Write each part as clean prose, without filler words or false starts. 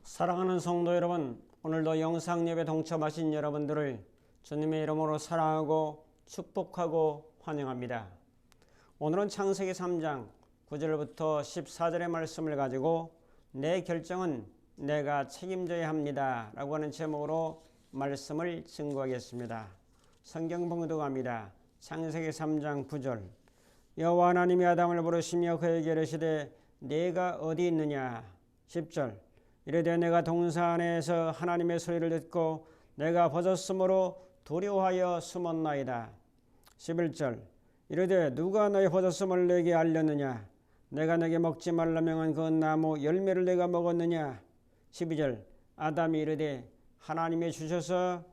사랑하는 성도 여러분, 오늘도 영상 예배 동참하신 여러분들을 주님의 이름으로 사랑하고 축복하고 환영합니다. 오늘은 창세기 3장 9절부터 14절의 말씀을 가지고 내 결정은 내가 책임져야 합니다 라고 하는 제목으로 말씀을 증거하겠습니다. 성경 봉독합니다. 창세기 3장 9절. 여호와 하나님이 아담을 부르시며 그에게 이르시되 네가 어디 있느냐. 10절. 이르되 내가 동산 안에서 하나님의 소리를 듣고 내가 벗었으므로 두려워하여 숨었나이다. 11절. 이르되 누가 너의 벗었음을 내게 알렸느냐. 내가 내게 먹지 말라 명한 그 나무 열매를 내가 먹었느냐. 12절. 아담이 이르되 하나님이 주셔서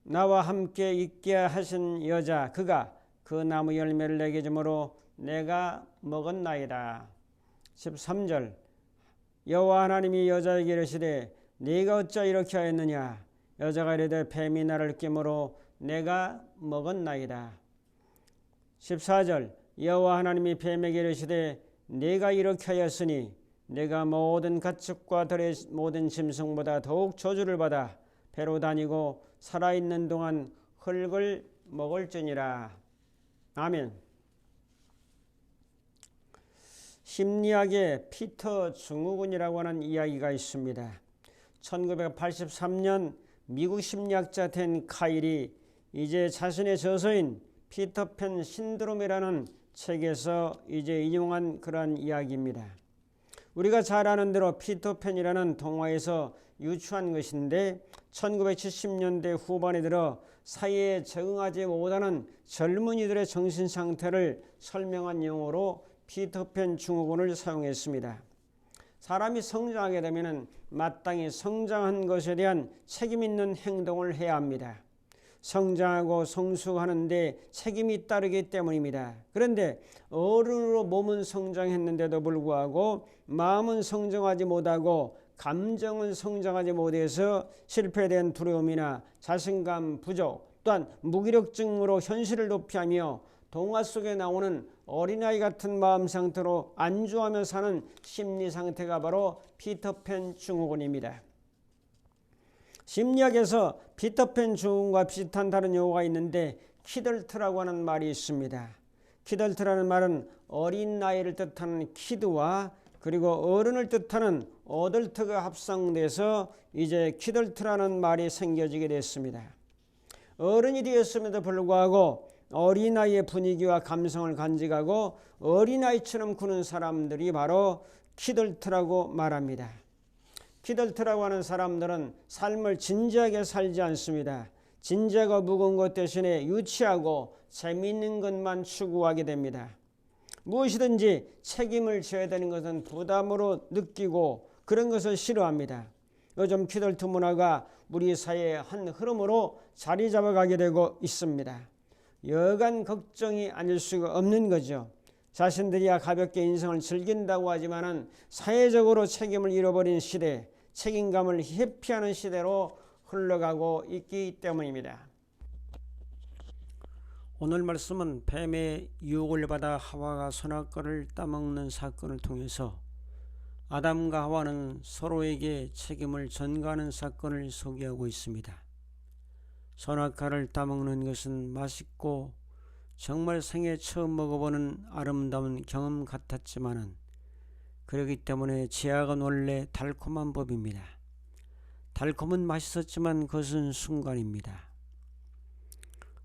나와 함께 있게 하신 여자 그가 그 나무 열매를 내게 주므로 내가 먹었나이다. 13절. 여호와 하나님이 여자에게 이르시되 네가 어찌 이렇게 하였느냐. 여자가 이르되 뱀이 나를 깨므로 내가 먹었나이다. 14절. 여호와 하나님이 뱀에게 이르시되 네가 이렇게 하였으니 네가 모든 가축과 들의 모든 짐승보다 더욱 저주를 받아 배로 다니고 살아있는 동안 흙을 먹을지니라. 아멘. 심리학의 피터 증후군이라고 하는 이야기가 있습니다. 1983년 미국 심리학자 된 카일이 이제 자신의 저서인 피터팬 신드롬이라는 책에서 이제 인용한 그러한 이야기입니다. 우리가 잘 아는 대로 피터팬이라는 동화에서 유추한 것인데 1970년대 후반에 들어 사회에 적응하지 못하는 젊은이들의 정신 상태를 설명한 용어로 피터팬 증후군을 사용했습니다. 사람이 성장하게 되면 마땅히 성장한 것에 대한 책임 있는 행동을 해야 합니다. 성장하고 성숙하는데 책임이 따르기 때문입니다. 그런데 어른으로 몸은 성장했는데도 불구하고 마음은 성장하지 못하고 감정은 성장하지 못해서 실패된 두려움이나 자신감 부족 또한 무기력증으로 현실을 도피하며 동화 속에 나오는 어린아이 같은 마음 상태로 안주하며 사는 심리 상태가 바로 피터팬 증후군입니다. 심리학에서 피터팬 증후군과 비슷한 다른 용어가 있는데 키덜트라고 하는 말이 있습니다. 키덜트라는 말은 어린 나이를 뜻하는 키드와 그리고 어른을 뜻하는 어덜트가 합성돼서 이제 키덜트라는 말이 생겨지게 됐습니다. 어른이 되었음에도 불구하고 어린아이의 분위기와 감성을 간직하고 어린아이처럼 구는 사람들이 바로 키덜트라고 말합니다. 키덜트라고 하는 사람들은 삶을 진지하게 살지 않습니다. 진지하고 무거운 것 대신에 유치하고 재미있는 것만 추구하게 됩니다. 무엇이든지 책임을 져야 되는 것은 부담으로 느끼고 그런 것을 싫어합니다. 요즘 키덜트 문화가 우리 사회의 한 흐름으로 자리 잡아가게 되고 있습니다. 여간 걱정이 아닐 수가 없는 거죠. 자신들이야 가볍게 인생을 즐긴다고 하지만은 사회적으로 책임을 잃어버린 시대, 책임감을 회피하는 시대로 흘러가고 있기 때문입니다. 오늘 말씀은 뱀의 유혹을 받아 하와가 선악과를 따먹는 사건을 통해서 아담과 하와는 서로에게 책임을 전가하는 사건을 소개하고 있습니다. 선악과를 따먹는 것은 맛있고 정말 생애 처음 먹어보는 아름다운 경험 같았지만은 그렇기 때문에 제약은 원래 달콤한 법입니다. 달콤은 맛있었지만 그것은 순간입니다.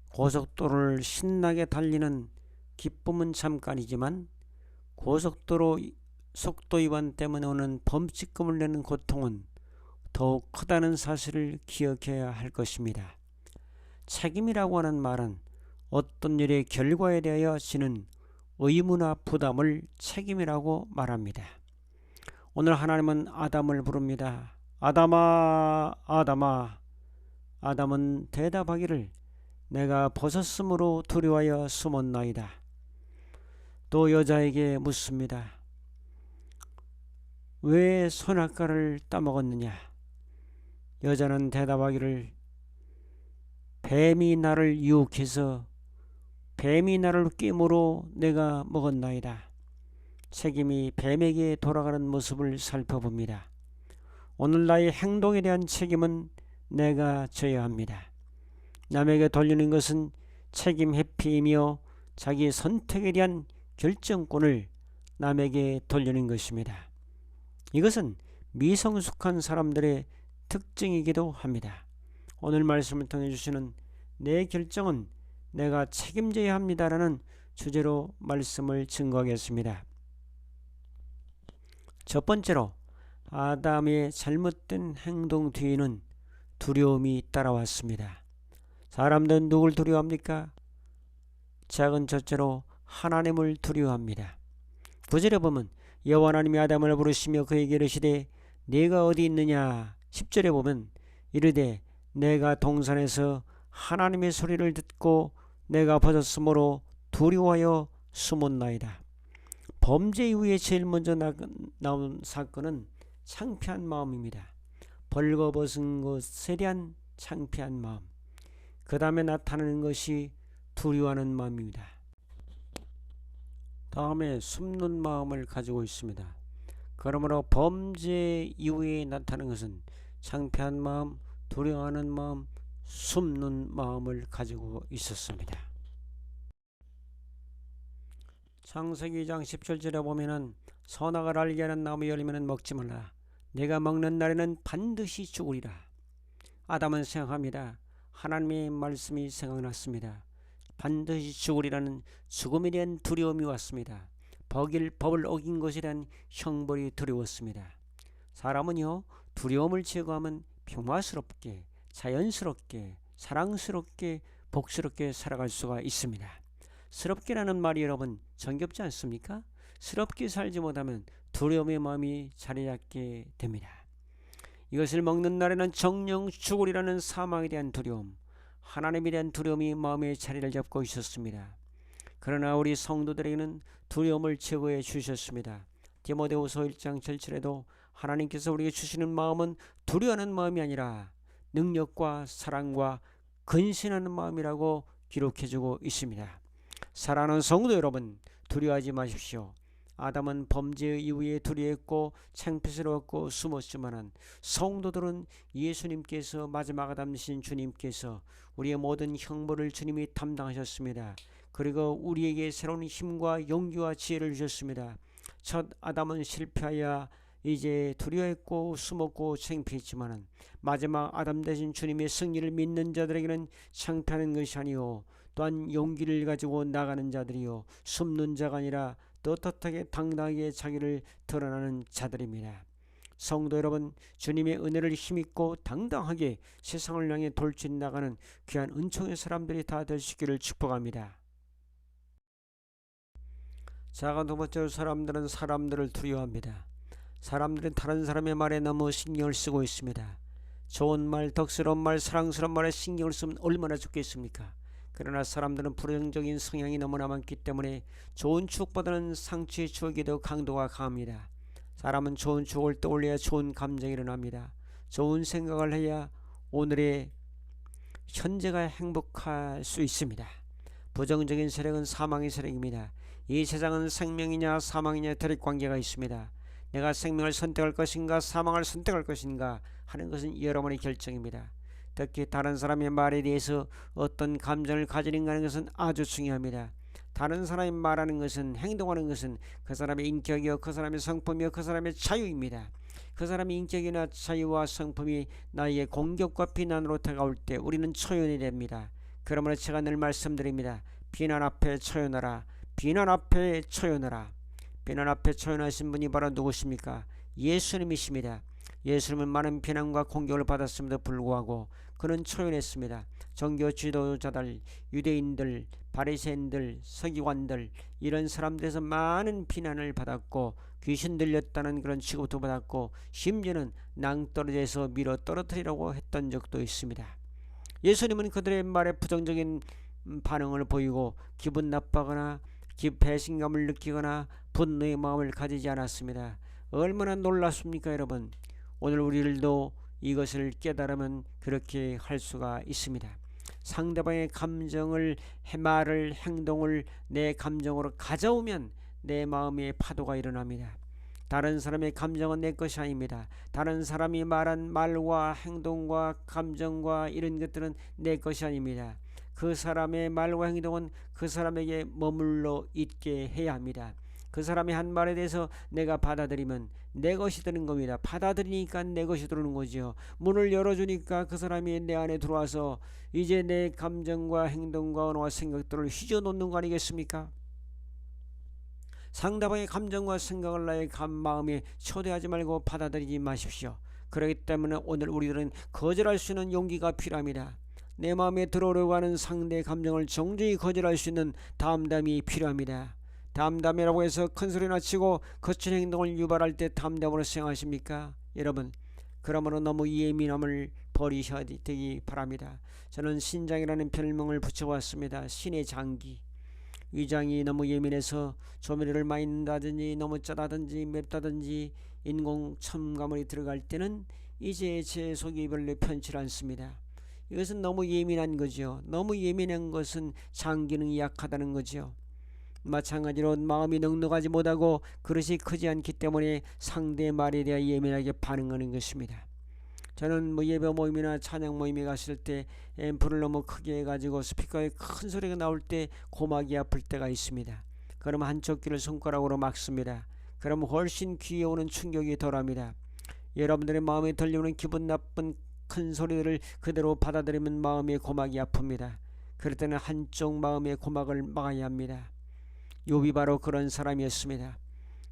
고속도로를 신나게 달리는 기쁨은 잠깐이지만 고속도로 속도 위반 때문에 오는 범칙금을 내는 고통은 더욱 크다는 사실을 기억해야 할 것입니다. 책임이라고 하는 말은 어떤 일의 결과에 대하여 지는 의무나 부담을 책임이라고 말합니다. 오늘 하나님은 아담을 부릅니다. 아담아, 아담아. 아담은 대답하기를 내가 벗었으므로 두려워하여 숨었나이다. 또 여자에게 묻습니다. 왜 선악과를 따먹었느냐? 여자는 대답하기를 뱀이 나를 유혹해서 뱀이 나를 꿰므로 내가 먹었나이다. 책임이 뱀에게 돌아가는 모습을 살펴봅니다. 오늘 나의 행동에 대한 책임은 내가 져야 합니다. 남에게 돌리는 것은 책임 회피이며 자기 선택에 대한 결정권을 남에게 돌리는 것입니다. 이것은 미성숙한 사람들의 특징이기도 합니다. 오늘 말씀을 통해 주시는 내 결정은 내가 책임져야 합니다라는 주제로 말씀을 증거하겠습니다. 첫 번째로 아담의 잘못된 행동 뒤에는 두려움이 따라왔습니다. 사람들은 누굴 두려워합니까? 작은 첫째로 하나님을 두려워합니다. 9절에 보면 여호와 하나님이 아담을 부르시며 그에게 이르시되 네가 어디 있느냐. 10절에 보면 이르되 내가 동산에서 하나님의 소리를 듣고 내가 벗었으므로 두려워하여 숨었나이다. 범죄 이후에 제일 먼저 나온 사건은 창피한 마음입니다. 벌거벗은 것에 대한 창피한 마음. 그 다음에 나타나는 것이 두려워하는 마음입니다. 다음에 숨는 마음을 가지고 있습니다. 그러므로 범죄 이후에 나타나는 것은 창피한 마음, 두려워하는 마음, 숨는 마음을 가지고 있었습니다. 창세기 2장 17절에 보면은 선악을 알게 하는 나무 열매는 먹지 말라. 내가 먹는 날에는 반드시 죽으리라. 아담은 생각합니다. 하나님의 말씀이 생각났습니다. 반드시 죽으리라는 죽음에 대한 두려움이 왔습니다. 법을 어긴 것에 대한 형벌이 두려웠습니다. 사람은요, 두려움을 제거하면 평화스럽게, 자연스럽게, 사랑스럽게, 복스럽게 살아갈 수가 있습니다. 스럽게라는 말이 여러분 정겹지 않습니까? 스럽게 살지 못하면 두려움의 마음이 자리 잡게 됩니다. 이것을 먹는 날에는 정령 죽으리라는 사망에 대한 두려움, 하나님에 대한 두려움이 마음의 자리를 잡고 있었습니다. 그러나 우리 성도들에게는 두려움을 제거해 주셨습니다. 디모데후서 1장 7절에도 하나님께서 우리에게 주시는 마음은 두려워하는 마음이 아니라 능력과 사랑과 근신하는 마음이라고 기록해주고 있습니다. 사랑하는 성도 여러분, 두려워하지 마십시오. 아담은 범죄 이후에 두려워했고 창피스러웠고 숨었지만 성도들은 예수님께서 마지막 아담이신 주님께서 우리의 모든 형벌을 주님이 담당하셨습니다. 그리고 우리에게 새로운 힘과 용기와 지혜를 주셨습니다. 첫 아담은 실패하여 이제 두려워했고 숨었고 창피했지만 마지막 아담 대신 주님의 승리를 믿는 자들에게는 창피하는 것이 아니요 또한 용기를 가지고 나가는 자들이요 숨는 자가 아니라 떳떳하게 당당하게 자기를 드러나는 자들입니다. 성도 여러분, 주님의 은혜를 힘입고 당당하게 세상을 향해 돌진 나가는 귀한 은총의 사람들이 다 되시기를 축복합니다. 자, 두 번째로 사람들은 사람들을 두려워합니다. 사람들은 다른 사람의 말에 너무 신경을 쓰고 있습니다. 좋은 말, 덕스러운 말, 사랑스러운 말에 신경을 쓰면 얼마나 좋겠습니까? 그러나 사람들은 부정적인 성향이 너무나 많기 때문에 좋은 추억보다는 상처의 추억이 더 강도가 강합니다. 사람은 좋은 추억을 떠올려야 좋은 감정이 일어납니다. 좋은 생각을 해야 오늘의 현재가 행복할 수 있습니다. 부정적인 세력은 사망의 세력입니다. 이 세상은 생명이냐 사망이냐 대립관계가 있습니다. 내가 생명을 선택할 것인가 사망을 선택할 것인가 하는 것은 여러분의 결정입니다. 특히 다른 사람의 말에 대해서 어떤 감정을 가지는가 하는 것은 아주 중요합니다. 다른 사람이 말하는 것은 행동하는 것은 그 사람의 인격이요 그 사람의 성품이요 그 사람의 자유입니다. 그 사람의 인격이나 자유와 성품이 나에게 공격과 비난으로 다가올 때 우리는 초연이 됩니다. 그러므로 제가 늘 말씀드립니다. 비난 앞에 초연하라. 비난 앞에 초연하라. 비난 앞에 초연하신 분이 바로 누구십니까? 예수님이십니다. 예수님은 많은 비난과 공격을 받았음에도 불구하고 그는 초연했습니다. 종교 지도자들, 유대인들, 바리새인들, 서기관들 이런 사람들에서 많은 비난을 받았고 귀신 들렸다는 그런 취급도 받았고 심지어는 낭떠러지에서 밀어 떨어뜨리라고 했던 적도 있습니다. 예수님은 그들의 말에 부정적인 반응을 보이고 기분 나빠거나 배신감을 느끼거나 분노의 마음을 가지지 않았습니다. 얼마나 놀랍습니까 여러분. 오늘 우리들도 이것을 깨달으면 그렇게 할 수가 있습니다. 상대방의 감정을 말을 행동을 내 감정으로 가져오면 내 마음의 파도가 일어납니다. 다른 사람의 감정은 내 것이 아닙니다. 다른 사람이 말한 말과 행동과 감정과 이런 것들은 내 것이 아닙니다. 그 사람의 말과 행동은 그 사람에게 머물러 있게 해야 합니다. 그 사람이 한 말에 대해서 내가 받아들이면 내 것이 되는 겁니다. 받아들이니까 내 것이 들어오는 거죠. 문을 열어주니까 그 사람이 내 안에 들어와서 이제 내 감정과 행동과 언어와 생각들을 휘저놓는 거 아니겠습니까? 상대방의 감정과 생각을 나의 마음에 초대하지 말고 받아들이지 마십시오. 그렇기 때문에 오늘 우리들은 거절할 수 있는 용기가 필요합니다. 내 마음에 들어오려고 하는 상대의 감정을 정중히 거절할 수 있는 담담이 필요합니다. 담담이라고 해서 큰소리나 치고 거친 행동을 유발할 때 담담으로 생각하십니까? 여러분, 그러므로 너무 예민함을 버리셔야 되기 바랍니다. 저는 신장이라는 별명을 붙여왔습니다. 신의 장기. 위장이 너무 예민해서 조미료를 많이 넣는다든지 너무 짜다든지 맵다든지 인공 첨가물이 들어갈 때는 이제 제 속이 별로 편치 않습니다. 이것은 너무 예민한 거죠. 너무 예민한 것은 장 기능이 약하다는 거죠. 마찬가지로 마음이 넉넉하지 못하고 그릇이 크지 않기 때문에 상대의 말에 대해 예민하게 반응하는 것입니다. 저는 예배 모임이나 찬양 모임에 갔을 때 앰프를 너무 크게 해가지고 스피커에 큰 소리가 나올 때 고막이 아플 때가 있습니다. 그러면 한쪽 귀를 손가락으로 막습니다. 그러면 훨씬 귀에 오는 충격이 덜합니다. 여러분들의 마음에 들려오는 기분 나쁜 큰 소리들을 그대로 받아들이면 마음의 고막이 아픕니다. 그럴 때는 한쪽 마음의 고막을 막아야 합니다. 욥이 바로 그런 사람이었습니다.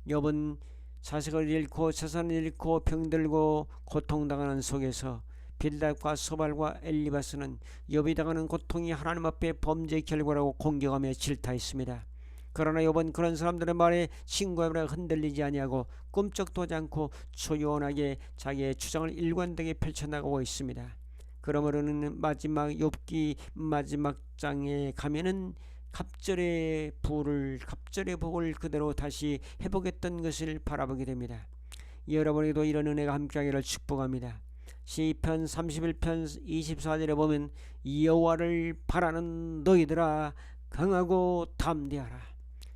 욥은 자식을 잃고 재산을 잃고 병들고 고통당하는 속에서 빌닷과 소발과 엘리바스는 욥이 당하는 고통이 하나님 앞에 범죄의 결과라고 공격하며 질타했습니다. 그러나 욥은 그런 사람들의 말에 친구에게 흔들리지 아니하고 꿈쩍도 하지 않고 조용하게 자기의 주장을 일관되게 펼쳐나가고 있습니다. 그러므로는 마지막 욥기 마지막 장에 가면은 갑절의 복을 그대로 다시 회복했던 것을 바라보게 됩니다. 여러분에게도 이런 은혜가 함께하기를 축복합니다. 시편 31편 24절에 보면 여호와를 바라는 너희들아 강하고 담대하라.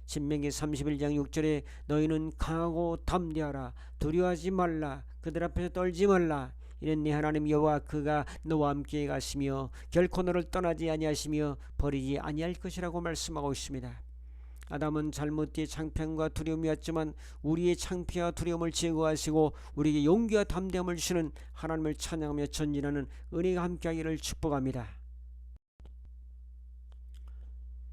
신명기 31장 6절에 너희는 강하고 담대하라. 두려워하지 말라. 그들 앞에서 떨지 말라. 이는 네 하나님 여호와 그가 너와 함께 가시며 결코 너를 떠나지 아니하시며 버리지 아니할 것이라고 말씀하고 있습니다. 아담은 잘못 뒤에 창피함과 두려움이었지만 우리의 창피와 두려움을 제거하시고 우리에게 용기와 담대함을 주시는 하나님을 찬양하며 전진하는 은혜가 함께하기를 축복합니다.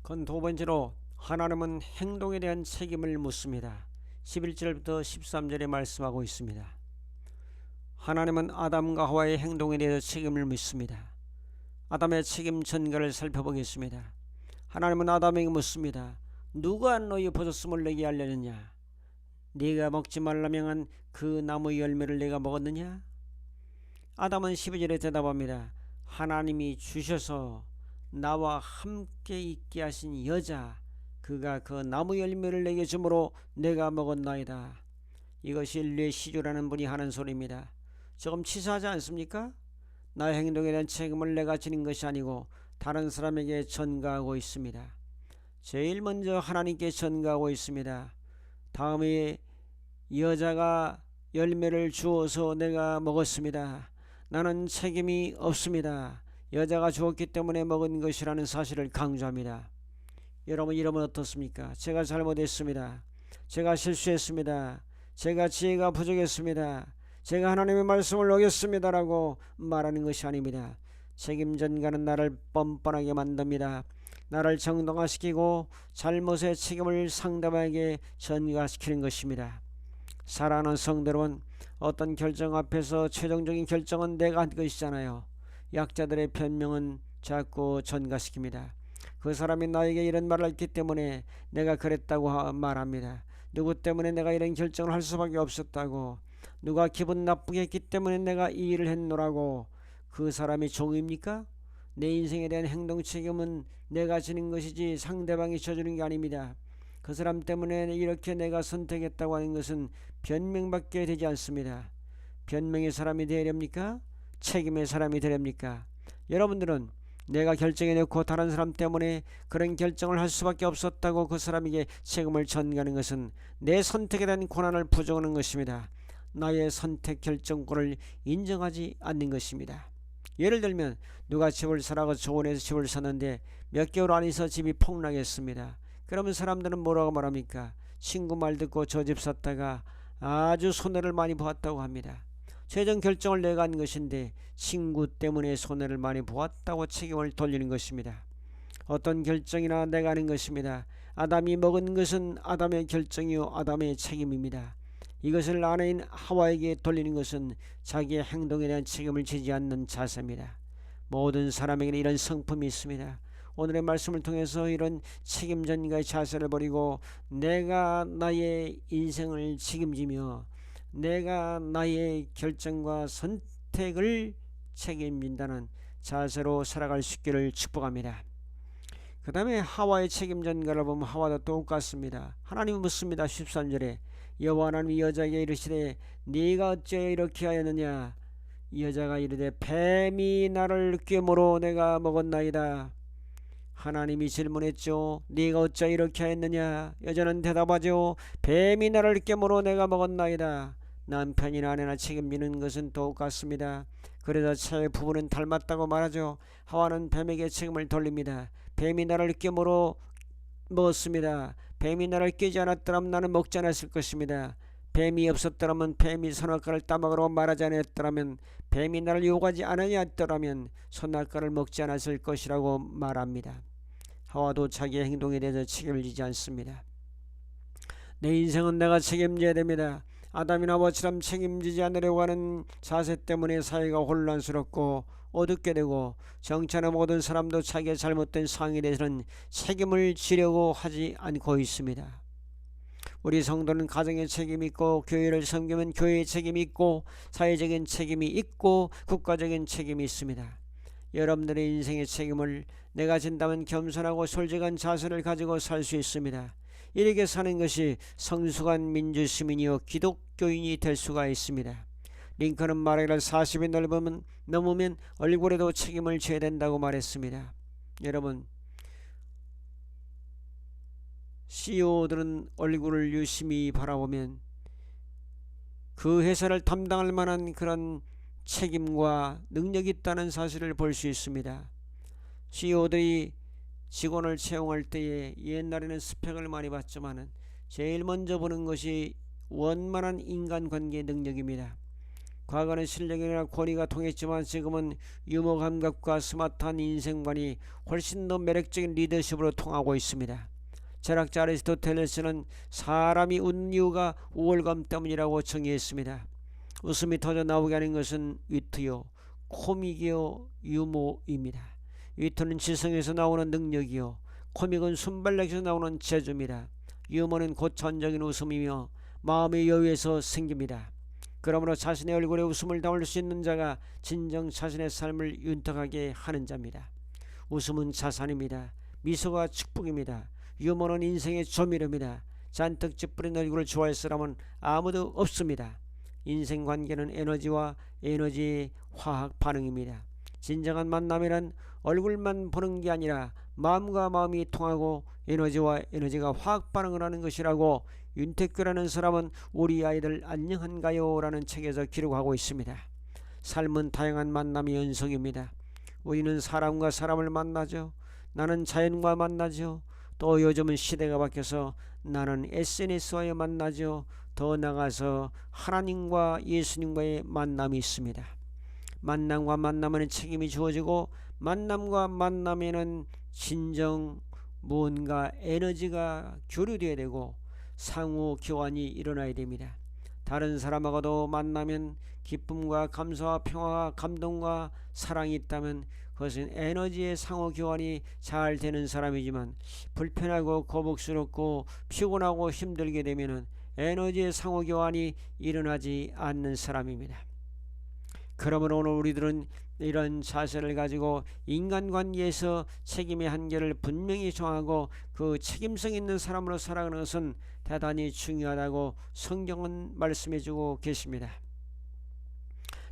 그건 두 번째로 하나님은 행동에 대한 책임을 묻습니다. 11절부터 13절에 말씀하고 있습니다. 하나님은 아담과 하와의 행동에 대해서 책임을 묻습니다. 아담의 책임 전가를 살펴보겠습니다. 하나님은 아담에게 묻습니다. 누가 너희 버섯음을 내게 알려느냐? 네가 먹지 말라 명한 그 나무 열매를 내가 먹었느냐? 아담은 12절에 대답합니다. 하나님이 주셔서 나와 함께 있게 하신 여자 그가 그 나무 열매를 내게 주므로 내가 먹었나이다. 이것이 뇌시조라는 분이 하는 소리입니다. 조금 치사하지 않습니까? 나의 행동에 대한 책임을 내가 지는 것이 아니고 다른 사람에게 전가하고 있습니다. 제일 먼저 하나님께 전가하고 있습니다. 다음에 여자가 열매를 주어서 내가 먹었습니다. 나는 책임이 없습니다. 여자가 주었기 때문에 먹은 것이라는 사실을 강조합니다. 여러분 이러면 어떻습니까? 제가 잘못했습니다. 제가 실수했습니다. 제가 지혜가 부족했습니다. 제가 하나님의 말씀을 어겼습니다라고 말하는 것이 아닙니다. 책임 전가는 나를 뻔뻔하게 만듭니다. 나를 정당화시키고 잘못의 책임을 상대방에게 전가시키는 것입니다. 사랑하는 성도 여러분, 어떤 결정 앞에서 최종적인 결정은 내가 한 것이잖아요. 약자들의 변명은 자꾸 전가시킵니다. 그 사람이 나에게 이런 말을 했기 때문에 내가 그랬다고 말합니다. 누구 때문에 내가 이런 결정을 할 수밖에 없었다고, 누가 기분 나쁘게 했기 때문에 내가 이 일을 했노라고. 그 사람이 종입니까? 내 인생에 대한 행동 책임은 내가 지는 것이지 상대방이 져주는 게 아닙니다. 그 사람 때문에 이렇게 내가 선택했다고 하는 것은 변명밖에 되지 않습니다. 변명의 사람이 되렵니까? 책임의 사람이 되렵니까? 여러분들은 내가 결정해놓고 다른 사람 때문에 그런 결정을 할 수밖에 없었다고 그 사람에게 책임을 전가하는 것은 내 선택에 대한 고난을 부정하는 것입니다. 나의 선택 결정권을 인정하지 않는 것입니다. 예를 들면 누가 집을 사라고 조언해서 집을 샀는데 몇 개월 안에서 집이 폭락했습니다. 그러면 사람들은 뭐라고 말합니까? 친구 말 듣고 저 집 샀다가 아주 손해를 많이 보았다고 합니다. 최종 결정을 내가 한 것인데 친구 때문에 손해를 많이 보았다고 책임을 돌리는 것입니다. 어떤 결정이나 내가 하는 것입니다. 아담이 먹은 것은 아담의 결정이요 아담의 책임입니다. 이것을 아내인 하와에게 돌리는 것은 자기의 행동에 대한 책임을 지지 않는 자세입니다. 모든 사람에게는 이런 성품이 있습니다. 오늘의 말씀을 통해서 이런 책임전가의 자세를 버리고 내가 나의 인생을 책임지며 내가 나의 결정과 선택을 책임진다는 자세로 살아갈 수 있기를 축복합니다. 그 다음에 하와의 책임전가를 보면 하와도 똑같습니다. 하나님은 묻습니다. 13절에 여호와 하나님이 여자에게 이르시되 네가 어찌 이렇게 하였느냐. 여자가 이르되 뱀이 나를 꾀므로 내가 먹었나이다. 하나님이 질문했죠. 네가 어찌 이렇게 하였느냐. 여자는 대답하죠. 뱀이 나를 꾀므로 내가 먹었나이다. 남편이나 아내나 책임지는 것은 똑같습니다. 그래서 제 부부는 닮았다고 말하죠. 하와는 뱀에게 책임을 돌립니다. 뱀이 나를 꾀므로 먹었습니다. 뱀이 나를 꾀지 않았더라면 나는 먹지 않았을 것입니다. 뱀이 없었더라면, 뱀이 선악과를 따먹으라고 말하지 않았더라면, 뱀이 나를 유혹하지 않았더라면 선악과를 먹지 않았을 것이라고 말합니다. 하와도 자기의 행동에 대해서 책임을 지지 않습니다. 내 인생은 내가 책임져야 됩니다. 아담이나 하와처럼 책임지지 않으려고 하는 자세 때문에 사회가 혼란스럽고 어둡게 되고 정치하는 모든 사람도 자기의 잘못된 상황에 대해서는 책임을 지려고 하지 않고 있습니다. 우리 성도는 가정의 책임이 있고 교회를 섬기면 교회의 책임이 있고 사회적인 책임이 있고 국가적인 책임이 있습니다. 여러분들의 인생의 책임을 내가 진다면 겸손하고 솔직한 자세를 가지고 살 수 있습니다. 이렇게 사는 것이 성숙한 민주시민이요 기독교인이 될 수가 있습니다. 링컨은 말하기를 40이 넘으면 얼굴에도 책임을 져야 된다고 말했습니다. 여러분, CEO들은 얼굴을 유심히 바라보면 그 회사를 담당할 만한 그런 책임과 능력이 있다는 사실을 볼 수 있습니다. CEO들이 직원을 채용할 때에 옛날에는 스펙을 많이 봤지만은 제일 먼저 보는 것이 원만한 인간관계 능력입니다. 과거는 실력이나 권위가 통했지만 지금은 유머 감각과 스마트한 인생관이 훨씬 더 매력적인 리더십으로 통하고 있습니다. 철학자 아리스토텔레스는 사람이 웃는 이유가 우월감 때문이라고 정의했습니다. 웃음이 터져 나오게 하는 것은 위트요, 코믹이요, 유머입니다. 위트는 지성에서 나오는 능력이요, 코믹은 순발력에서 나오는 재주입니다. 유머는 곧 전적인 웃음이며 마음의 여유에서 생깁니다. 그러므로 자신의 얼굴에 웃음을 담을 수 있는 자가 진정 자신의 삶을 윤택하게 하는 자입니다. 웃음은 자산입니다. 미소가 축복입니다. 유머는 인생의 조미료입니다. 잔뜩 찌푸린 얼굴을 좋아할 사람은 아무도 없습니다. 인생관계는 에너지와 에너지의 화학 반응입니다. 진정한 만남이란 얼굴만 보는 게 아니라 마음과 마음이 통하고 에너지와 에너지가 화학 반응을 하는 것이라고 윤택규라는 사람은 우리 아이들 안녕한가요? 라는 책에서 기록하고 있습니다. 삶은 다양한 만남의 연속입니다. 우리는 사람과 사람을 만나죠. 나는 자연과 만나죠. 또 요즘은 시대가 바뀌어서 나는 SNS와의 만나죠. 더 나아가서 하나님과 예수님과의 만남이 있습니다. 만남과 만남에는 책임이 주어지고 만남과 만남에는 진정 뭔가 에너지가 교류되어야 되고 상호 교환이 일어나야 됩니다. 다른 사람하고도 만나면 기쁨과 감사와 평화와 감동과 사랑이 있다면 그것은 에너지의 상호 교환이 잘 되는 사람이지만 불편하고 거북스럽고 피곤하고 힘들게 되면 에너지의 상호 교환이 일어나지 않는 사람입니다. 그러므로 오늘 우리들은 이런 자세를 가지고 인간관계에서 책임의 한계를 분명히 정하고 그 책임성 있는 사람으로 살아가는 것은 대단히 중요하다고 성경은 말씀해주고 계십니다.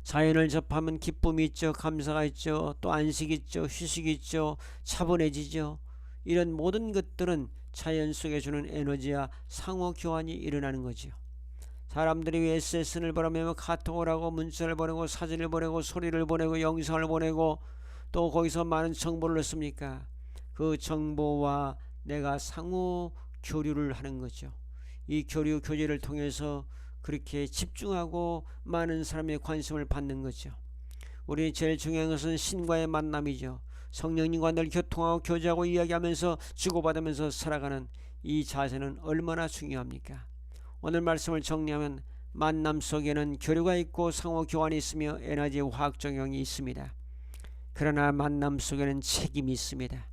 자연을 접하면 기쁨이 있죠. 감사가 있죠. 또 안식이 있죠. 휴식이 있죠. 차분해지죠. 이런 모든 것들은 자연 속에 주는 에너지와 상호 교환이 일어나는 거죠. 사람들이 SNS를 보내며 카톡을 하고 문자를 보내고 사진을 보내고 소리를 보내고 영상을 보내고 또 거기서 많은 정보를 얻습니까? 그 정보와 내가 상호 교류를 하는 거죠. 이 교류 교제를 통해서 그렇게 집중하고 많은 사람의 관심을 받는 거죠. 우리 제일 중요한 것은 신과의 만남이죠. 성령님과 늘 교통하고 교제하고 이야기하면서 주고받으면서 살아가는 이 자세는 얼마나 중요합니까? 오늘 말씀을 정리하면 만남 속에는 교류가 있고 상호 교환이 있으며 에너지 화학 적용이 있습니다. 그러나 만남 속에는 책임이 있습니다.